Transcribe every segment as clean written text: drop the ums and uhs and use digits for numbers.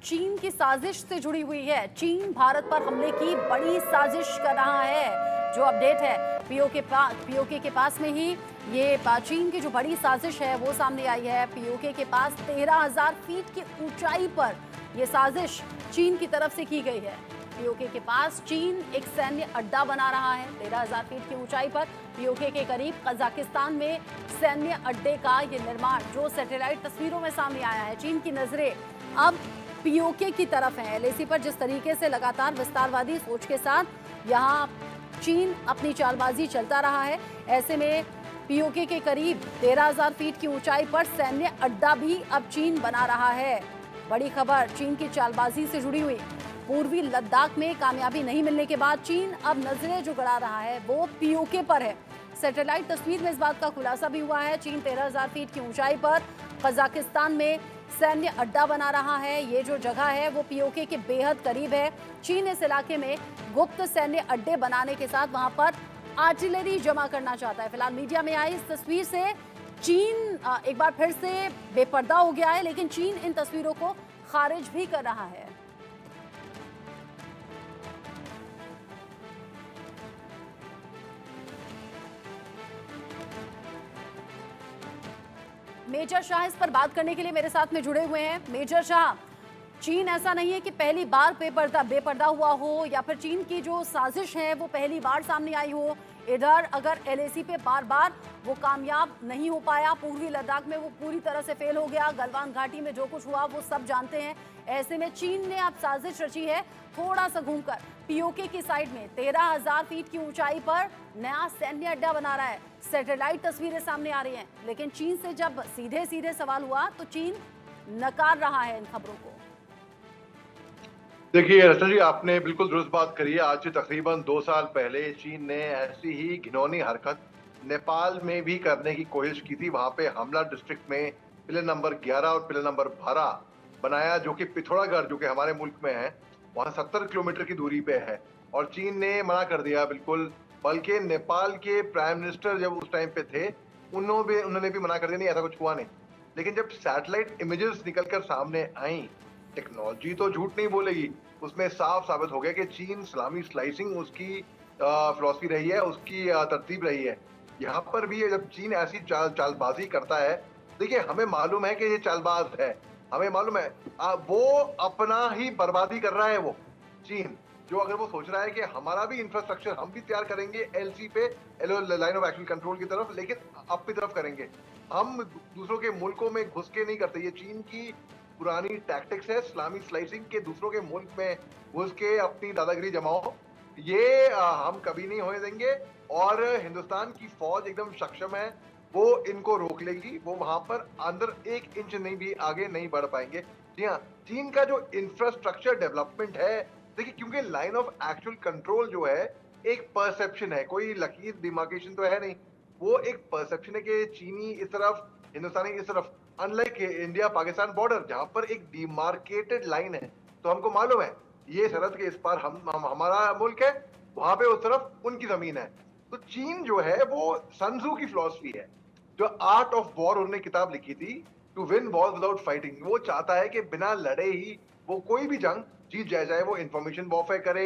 चीन की साजिश से जुड़ी हुई है। चीन भारत पर हमले की बड़ी साजिश कर रहा है। जो अपडेट है पीओके के पास में ही ये चीन की जो बड़ी साजिश है वो सामने आई है। पीओके के पास 13,000 फीट की ऊंचाई पर यह साजिश चीन की तरफ से की गई है। पीओके के पास चीन एक सैन्य अड्डा बना रहा है। 13,000 फीट की ऊंचाई पर पीओके के करीब कजाकिस्तान में सैन्य अड्डे का ये निर्माण जो सैटेलाइट तस्वीरों में सामने आया है। चीन की नजरें अब पीओके की तरफ है। एलएसी पर जिस तरीके से लगातार विस्तारवादी सोच के साथ यहाँ चीन अपनी चालबाजी चलता रहा है, ऐसे में पीओके के करीब 13,000 फीट की ऊंचाई पर सैन्य अड्डा भी अब चीन बना रहा है। बड़ी खबर चीन की चालबाजी से जुड़ी हुई। पूर्वी लद्दाख में कामयाबी नहीं मिलने के बाद चीन अब नजरें जो गड़ा रहा है वो पीओके पर है। सैटेलाइट तस्वीर में इस बात का खुलासा भी हुआ है। चीन 13,000 फीट की ऊंचाई पर कजाकिस्तान में सैन्य अड्डा बना रहा है। ये जो जगह है वो पीओके के बेहद करीब है। चीन इस इलाके में गुप्त सैन्य अड्डे बनाने के साथ वहां पर आर्टिलरी जमा करना चाहता है। फिलहाल मीडिया में आई इस तस्वीर से चीन एक बार फिर से बेपर्दा हो गया है, लेकिन चीन इन तस्वीरों को खारिज भी कर रहा है। मेजर शाह इस पर बात करने के लिए मेरे साथ में जुड़े हुए हैं। मेजर शाह, चीन ऐसा नहीं है कि पहली बार बेपर्दा हुआ हो या फिर चीन की जो साजिश है वो पहली बार सामने आई हो। इधर अगर एलएसी पे बार बार वो कामयाब नहीं हो पाया, पूर्वी लद्दाख में वो पूरी तरह से फेल हो गया, गलवान घाटी में जो कुछ हुआ वो सब जानते हैं। ऐसे में चीन ने अब साजिश रची है थोड़ा सा घूमकर पीओके की साइड में 13,000 फीट की ऊंचाई पर नया सैन्य अड्डा बना रहा है। सैटेलाइट तस्वीरें सामने आ रही हैं, लेकिन चीन से जब सीधे सीधे सवाल हुआ तो चीन नकार रहा है इन खबरों को। देखिए रचना जी, आपने बिल्कुल दुरुस्त बात करी है। आज से तकरीबन 2 साल पहले चीन ने ऐसी ही घिनौनी हरकत नेपाल में भी करने की कोशिश की थी। वहां पे हमला डिस्ट्रिक्ट में पिलर नंबर 11 और पिलर नंबर 12 बनाया, जो कि पिथौरागढ़ जो कि हमारे मुल्क में है, वहां 70 किलोमीटर की दूरी पे है। और चीन ने मना कर दिया बिल्कुल, बल्कि नेपाल के प्राइम मिनिस्टर जब उस टाइम पे थे उन्होंने भी मना कर दिया, नहीं ऐसा कुछ हुआ नहीं। लेकिन जब सैटेलाइट इमेजेस निकलकर सामने आई, टेक्नोलॉजी तो झूठ नहीं बोलेगी, उसमें साफ साबित हो गया कि चीन सलामी स्लाइसिंग उसकी फिलॉसफी रही है, उसकी तरतीब रही है। यहाँ पर भी जब चीन ऐसी चालबाजी करता है, देखिए हमें मालूम है कि ये चालबाज है, हमें मालूम है वो अपना ही बर्बादी कर रहा है। वो चीन जो अगर वो सोच रहा है कि हमारा भी इंफ्रास्ट्रक्चर हम भी तैयार करेंगे एलसी पे, लाइन ऑफ एक्शन कंट्रोल की तरफ, लेकिन अपनी तरफ करेंगे, हम दूसरों के मुल्कों में घुस के नहीं करते। ये चीन की पुरानी टैक्टिक्स है, इस्लामी स्लाइसिंग के, दूसरों के मुल्क में घुस के अपनी दादागिरी जमाओ। ये हम कभी नहीं होने देंगे। और हिंदुस्तान की फौज एकदम सक्षम है, वो इनको रोक लेगी। वो वहां पर अंदर 1 इंच नहीं भी आगे नहीं बढ़ पाएंगे। जी हाँ, चीन का जो इंफ्रास्ट्रक्चर डेवलपमेंट है, देखिए क्योंकि लाइन ऑफ एक्चुअल कंट्रोल जो है एक परसेप्शन है, कोई लकीर डिमार्केशन तो है नहीं। वो एक परसेप्शन है कि चीनी इस तरफ, हिंदुस्तानी इस तरफ, अनलाइक इंडिया पाकिस्तान बॉर्डर जहां पर एक डिमार्केटेड लाइन है। तो हमको मालूम है ये सरहद के इस पार हमारा मुल्क है, वहां पे उस तरफ उनकी जमीन है। तो चीन जो है वो सन त्जू की फिलॉसफी है, जो आर्ट ऑफ वॉर उन्होंने किताब लिखी थी, to win war without fighting. वो चाहता है कि बिना लड़े ही वो कोई भी जंग जीत जाए, चाहे वो इंफॉर्मेशन वॉरफेयर करे,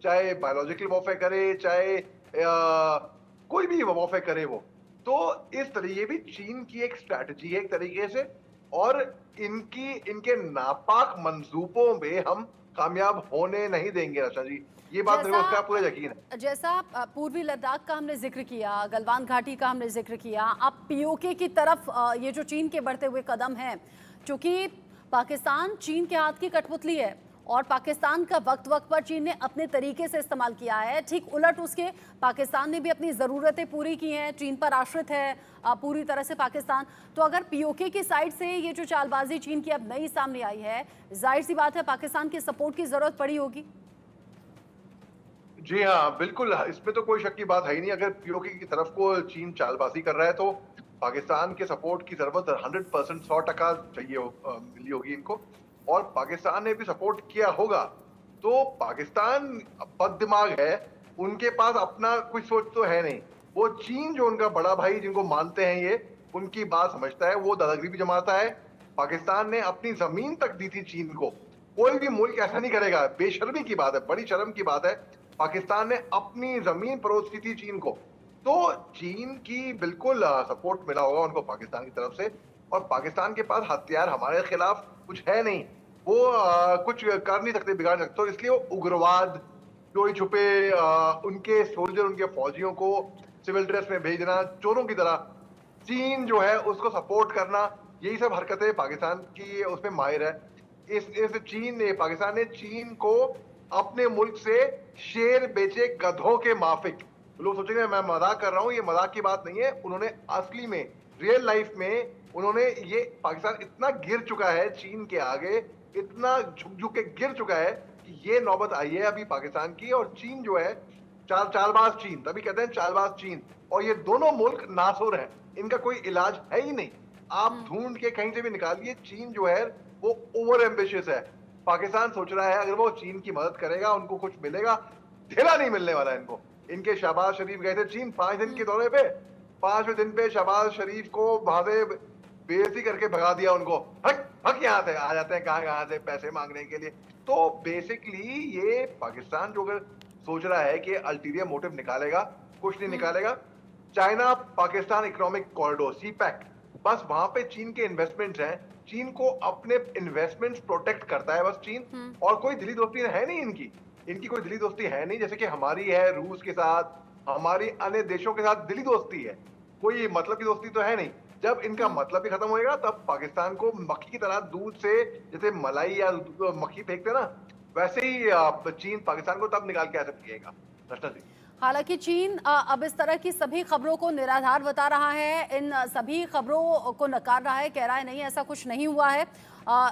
चाहे बायोलॉजिकल वॉरफेयर करे, चाहे कोई भी वॉरफेयर करे वो। तो इस तरीके भी चीन की एक स्ट्रैटेजी है एक तरीके से, और इनके नापाक मंसूबों में हम कामयाब होने नहीं देंगे रचा जी, ये बात मेरे को उसका पूरा यकीन है। जैसा पूर्वी लद्दाख का हमने जिक्र किया, गलवान घाटी का हमने जिक्र किया, अब पीओके की तरफ ये जो चीन के बढ़ते हुए कदम हैं, क्योंकि पाकिस्तान चीन के हाथ की कठपुतली है और पाकिस्तान का वक्त वक्त पर चीन ने अपने तरीके से इस्तेमाल किया है। ठीक उलट उसके पाकिस्तान ने भी अपनी ज़रूरतें पूरी की हैं, चीन पर आश्रित है पूरी तरह से पाकिस्तान। तो अगर पीओके की साइड से ये जो चालबाजी चीन की अब नई सामने आई है, जाहिर सी बात है पाकिस्तान की सपोर्ट की ज़रूरत पड़ी होगी। जी हाँ बिल्कुल, इसमें तो कोई शक की बात है ही नहीं। अगर पीओके की तरफ को चीन चालबाजी कर रहा है तो पाकिस्तान के सपोर्ट की जरूरत 100%, 100% चाहिए मिली होगी इनको, और पाकिस्तान ने भी सपोर्ट किया होगा। तो पाकिस्तान बद दिमाग है, उनके पास अपना कुछ सोच तो है नहीं। वो चीन जो उनका बड़ा भाई जिनको मानते हैं, ये उनकी बात समझता है, वो दादागिरी भी जमाता है। पाकिस्तान ने अपनी जमीन तक दी थी चीन को, कोई भी मुल्क ऐसा नहीं करेगा। बेशर्मी की बात है, बड़ी शर्म की बात है। पाकिस्तान ने अपनी जमीन परोस की थी चीन को, तो चीन की बिल्कुल सपोर्ट मिला होगा उनको पाकिस्तान की तरफ से। और पाकिस्तान के पास हथियार हमारे खिलाफ कुछ है नहीं, वो कुछ कर नहीं सकते, बिगाड़ सकते। तो इसलिए वो उग्रवाद, चोरी छुपे उनके सोल्जर, उनके फौजियों को सिविल ड्रेस में भेजना चोरों की तरह, चीन जो है उसको सपोर्ट करना, यही सब हरकतें पाकिस्तान की उसमें माहिर है। इस चीन ने, पाकिस्तान ने चीन को अपने मुल्क से शेर बेचे गधों के माफिक। लोग सोचेंगे मैं मजाक कर रहा हूं, ये मजाक की बात नहीं है। उन्होंने असली में, रियल लाइफ में उन्होंने ये, पाकिस्तान इतना गिर चुका है चीन के आगे, इतना झुक झुक के गिर चुका है कि ये नौबत आई है अभी पाकिस्तान की। और चीन जो है चालबाज चीन, तभी कहते हैं चालबाज चीन। और ये दोनों मुल्क नासुर हैं, इनका कोई इलाज है ही नहीं। आप ढूंढ के कहीं से भी निकालिए, चीन जो है वो ओवर एम्बिशियस है। पाकिस्तान सोच रहा है अगर वो चीन की मदद करेगा उनको कुछ मिलेगा, ढेला नहीं मिलने वाला है इनको। इनके शहबाज शरीफ गए थे चीन 5 दिन के दौरे पे, 5वें दिन पे शहबाज शरीफ को वहां से बेइज्जती करके भगा दिया उनको। हक हक यहाँ से आ जाते हैं कहां से पैसे मांगने के लिए। तो बेसिकली ये पाकिस्तान जो अगर सोच रहा है कि अल्टीरियर मोटिव निकालेगा, कुछ नहीं निकालेगा। China Pakistan economic corridor, CPEC, बस वहां पे चीन के इन्वेस्टमेंट्स हैं। चीन को अपने इन्वेस्टमेंट्स प्रोटेक्ट करता है बस चीन, और कोई दिली दोस्ती है नहीं इनकी। इनकी कोई दिली दोस्ती है नहीं, जैसे कि हमारी है रूस के साथ, हमारी अन्य देशों के साथ दिली दोस्ती है। कोई मतलब की दोस्ती तो है नहीं। जब इनका मतलब ही खत्म होएगा तब पाकिस्तान को मक्खी की तरह, दूध से जैसे मलाई या मक्खी फेंकते ना, वैसे ही चीन पाकिस्तान को तब निकाल के ऐसे फेंकेगा। रचना जी, हालांकि चीन अब इस तरह की सभी खबरों को निराधार बता रहा है, इन सभी खबरों को नकार रहा है, कह रहा है नहीं ऐसा कुछ नहीं हुआ है।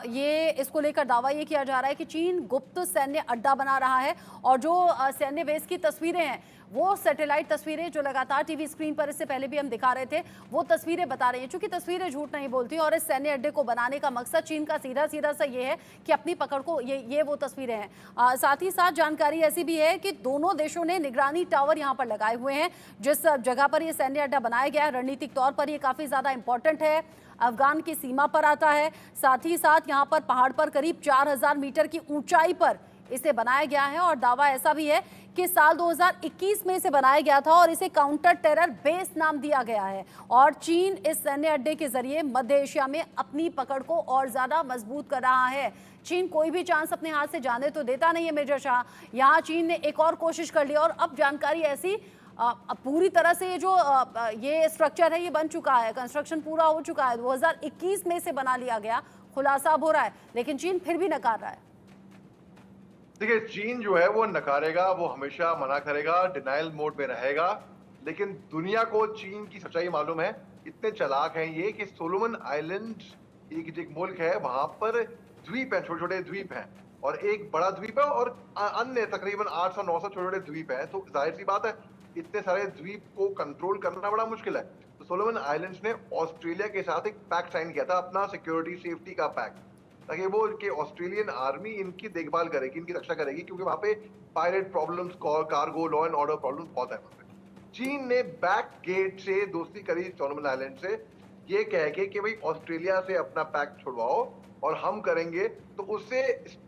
ये इसको लेकर दावा ये किया जा रहा है कि चीन गुप्त सैन्य अड्डा बना रहा है, और जो सैन्य बेस की तस्वीरें हैं वो सैटेलाइट तस्वीरें जो लगातार टीवी स्क्रीन पर इससे पहले भी हम दिखा रहे थे, वो तस्वीरें बता रही हैं। चूंकि तस्वीरें झूठ नहीं बोलती, और इस सैन्य अड्डे को बनाने का मकसद चीन का सीधा सीधा सा ये है कि अपनी पकड़ को, ये वो तस्वीरें हैं। साथ ही साथ जानकारी ऐसी भी है कि दोनों देशों ने निगरानी टावर यहाँ पर लगाए हुए हैं। जिस जगह पर ये सैन्य अड्डा बनाया गया है, रणनीतिक तौर पर ये काफी ज्यादा इंपॉर्टेंट है, अफगान की सीमा पर आता है। साथ ही साथ यहाँ पर पहाड़ पर करीब 4000 मीटर की ऊंचाई पर इसे बनाया गया है, और दावा ऐसा भी है कि साल 2021 में इसे बनाया गया था और इसे काउंटर टेरर बेस नाम दिया गया है। और चीन इस सैन्य अड्डे के जरिए मध्य एशिया में अपनी पकड़ को और ज्यादा मजबूत कर रहा है। चीन कोई भी चांस अपने हाथ से जाने तो देता नहीं है मेजर शाह। यहाँ चीन ने एक और कोशिश कर ली, और अब जानकारी ऐसी पूरी तरह से ये स्ट्रक्चर है, ये बन चुका है, कंस्ट्रक्शन पूरा हो चुका है, 2021 में इसे बना लिया गया, खुलासा अब हो रहा है, लेकिन चीन फिर भी नकार रहा है। देखिए चीन जो है वो नकारेगा, वो हमेशा मना करेगा, डिनाइल मोड में रहेगा। लेकिन दुनिया को चीन की सच्चाई मालूम है, इतने चालाक हैं ये कि सोलोमन आइलैंड एक मुल्क है, वहां पर द्वीप है, छोटे छोटे द्वीप हैं, और एक बड़ा द्वीप है और अन्य तकरीबन 800-900 छोटे छोटे द्वीप हैं। तो जाहिर सी बात है इतने सारे द्वीप को कंट्रोल करना बड़ा मुश्किल है। तो सोलोमन आइलैंड्स ने ऑस्ट्रेलिया के साथ एक पैक्ट साइन किया था, अपना सिक्योरिटी सेफ्टी का पैक्ट, ताकि वो कि ऑस्ट्रेलियन आर्मी इनकी देखभाल करेगी, इनकी रक्षा करेगी, क्योंकि वहां पे pirate problems, cargo, law and order problems बहुत है वहां पे। चीन ने बैक गेट से दोस्ती करी सोलोमन आइलैंड से, ये कह के कि भाई ऑस्ट्रेलिया से अपना पैक्ट छुड़वाओ और हम करेंगे। तो उससे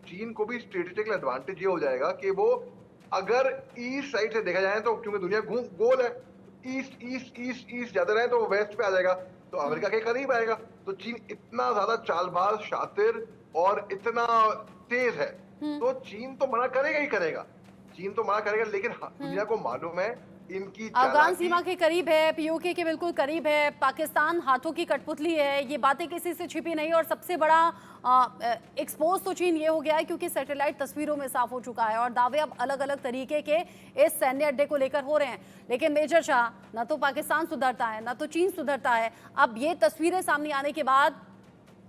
चीन को भी स्ट्रेटेजिक एडवांटेज ये हो जाएगा कि वो अगर ईस्ट साइड से देखा जाए तो, क्योंकि दुनिया गोल है, ईस्ट ईस्ट ईस्ट ईस्ट ज्यादा रहे तो वो वेस्ट पे आ जाएगा, तो अमेरिका के करीब आएगा। तो चीन इतना ज्यादा चालबाज, शातिर और इतना तेज है, तो चीन तो मना करेगा ही करेगा, चीन तो मना करेगा। लेकिन दुनिया को मालूम है इनकी अफगान सीमा के करीब है, पीओके के बिल्कुल करीब है, पाकिस्तान हाथों की कठपुतली है, ये बातें किसी से छिपी नहीं। और सबसे बड़ा एक्सपोज तो चीन ये हो गया है क्योंकि सैटेलाइट तस्वीरों में साफ हो चुका है, और दावे अब अलग अलग तरीके के इस सैन्य अड्डे को लेकर हो रहे हैं। लेकिन मेजर शाह, न तो पाकिस्तान सुधरता है, न तो चीन सुधरता है। अब ये तस्वीरें सामने आने के बाद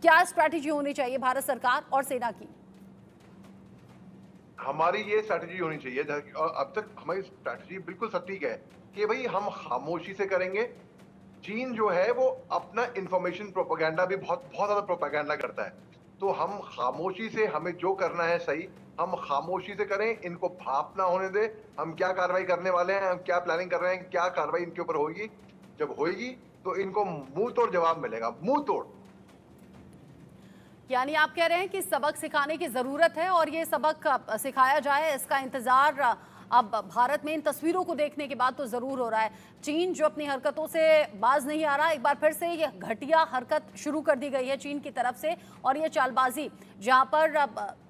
क्या स्ट्रैटेजी होनी चाहिए भारत सरकार और सेना की? हमारी ये स्ट्रैटेजी होनी चाहिए, और अब तक हमारी स्ट्रैटेजी बिल्कुल सटीक है कि भाई हम खामोशी से करेंगे। चीन जो है वो अपना इंफॉर्मेशन प्रोपेगेंडा भी बहुत बहुत ज्यादा प्रोपेगेंडा करता है, तो हम खामोशी से, हमें जो करना है सही हम खामोशी से करें, इनको भाप ना होने दे। हम क्या कार्रवाई करने वाले हैं, हम क्या प्लानिंग कर रहे हैं, क्या कार्रवाई इनके ऊपर होगी, जब होगी तो इनको मुंह तोड़ जवाब मिलेगा, मुंह तोड़। यानी आप कह रहे हैं कि सबक सिखाने की जरूरत है और ये सबक सिखाया जाए, इसका इंतजार अब भारत में इन तस्वीरों को देखने के बाद तो जरूर हो रहा है। चीन जो अपनी हरकतों से बाज नहीं आ रहा, एक बार फिर से ये घटिया हरकत शुरू कर दी गई है चीन की तरफ से, और ये चालबाजी जहां पर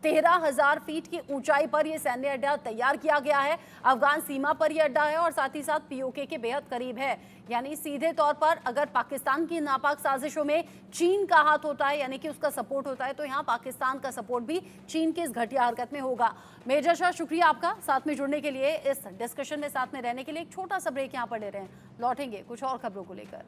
13,000 फीट की ऊंचाई पर ये सैन्य अड्डा तैयार किया गया है। अफगान सीमा पर यह अड्डा है और साथ ही साथ पीओके के बेहद करीब है। यानी सीधे तौर पर अगर पाकिस्तान की नापाक साजिशों में चीन का हाथ होता है, यानी कि उसका सपोर्ट होता है, तो यहाँ पाकिस्तान का सपोर्ट भी चीन की इस घटिया हरकत में होगा। मेजर शाह, शुक्रिया आपका साथ में जुड़ने के लिए, इस डिस्कशन में साथ में रहने के लिए। एक छोटा सा ब्रेक यहाँ पर ले रहे हैं, लौटेंगे कुछ और खबरों को लेकर।